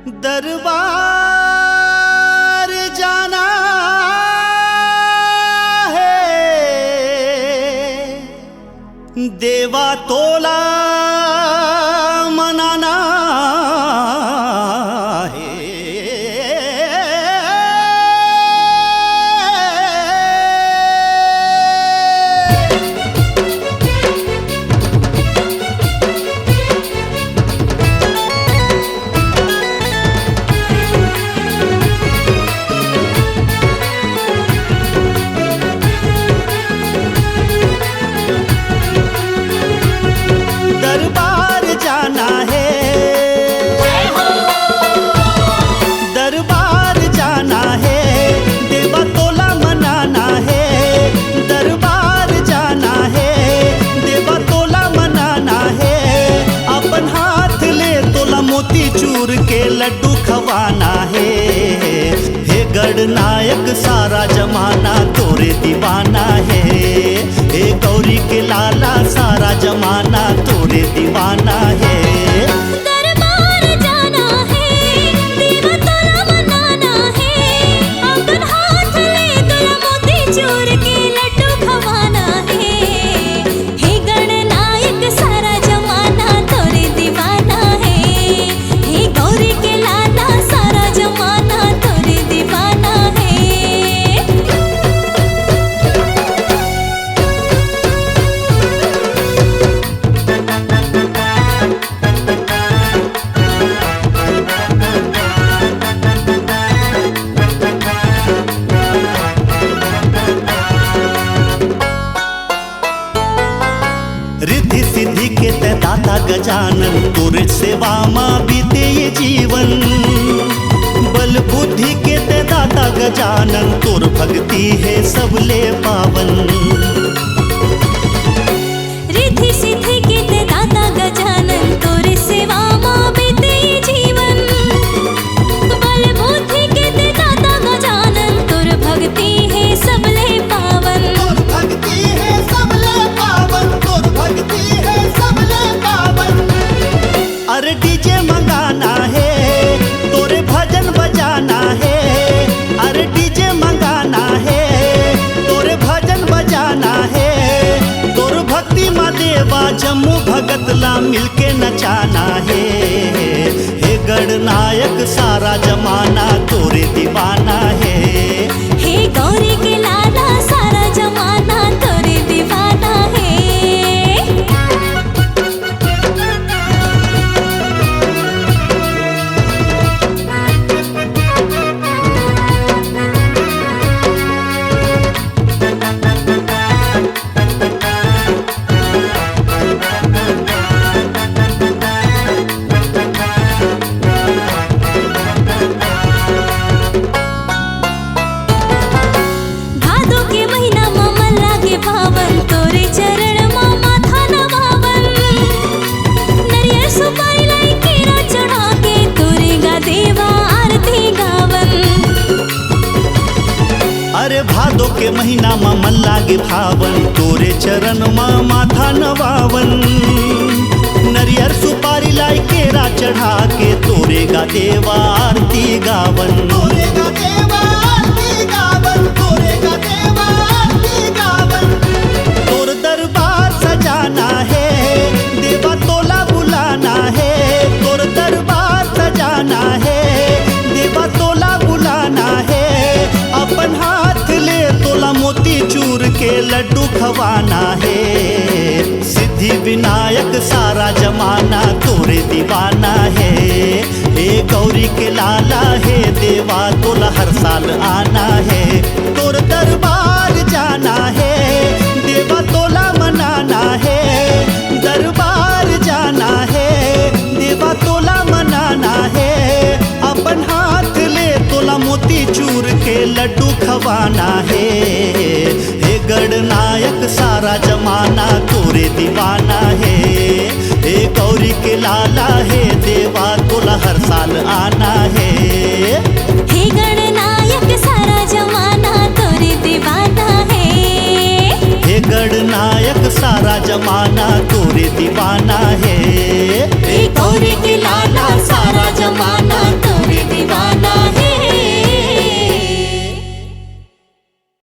दरबार जाना है, देवा तोला मनाना है। दरबार जाना है, दरबार जाना है, देवा तोला मनाना है। दरबार जाना है, देवा तोला मनाना है। अपन हाथ ले तोला मोती चूर के लड्डू खवाना है। हे गणनायक सारा जमाना तोरे दीवाना है। हे गौरी के लाला सारा जमाना तोरे दीवाना है। दरबार जाना है, देवा तोला मनाना है। अपन हाथ ले तोला मोती चूर के लड्डू खवाना है। हे गणनायक सारा जमाना तोरे दीवाना है। हे गौरी के लाला सारा जमाना तोरे दीवाना है। रिद्धि सिद्धि के ते दाता गजानन, तोरे सेवा माँ बीते ये जीवन। बल बुद्धि के ते दाता गजानन, तोर भक्ति है सबले पावन। रिद्धि सिद्धि के ते दाता गजानन, तोरे सेवा माँ बीते ये जीवन। बल बुद्धि के ते दाता गजानन, तोर भक्ति है सबले पावन। तोर भक्ति है सबले पावन, तोर भक्ति है सबले पावन। अरे डीजे मंगाना है, तोरे भजन बजाना है। अरे डीजे मंगाना है, तोरे भजन बजाना है। तोर भक्ति माँ देवा जम्मू भगत ला मिलके नचाना है। हे गणनायक सारा जमाना तोरे दीवाना है। हे गौरी के लाला सारा जमाना तोरे दीवाना है। भादो के महीना में मन लागे पावन, तोरे चरण में माथा नवावन। नरियर सुपारी लाई केरा चढ़ा के, तोरे गा देवा आरती गावन। अरे भादो के महीना में मन लागे भावन, तोरे चरण में माथा नवावन। नरियर सुपारी लाई केरा चढ़ा के, तोरे गा देवा आरती गावन। तोरे गा देवा आरती गावन, तोरे गा देवा आरती गावन। तोर दरबार सजाना है, देवा तोला बुलाना है। तोर दरबार सजाना है, देवा तोला बुलाना है। अपन हाथ ले तोला मोती चूर के लड्डू खवाना है। सिद्धि विनायक सारा जमाना तोरे दीवाना है। हे गौरी के लाला है, देवा तोला हर साल आना है। तोर दरबार जाना है, देवा तोला मनाना है। दरबार जाना है, देवा तोला मनाना है। अपन हाथ ले तोला मोती चूर के लड्डू खवाना है। हे गणनायक सारा जमाना तोरे दीवाना है। हे गौरी के लाला है, देवा तोला हर साल आना है। हे गणनायक सारा जमाना तोरे दीवाना है। हे गणनायक सारा जमाना तोरे दीवाना है। गौरी के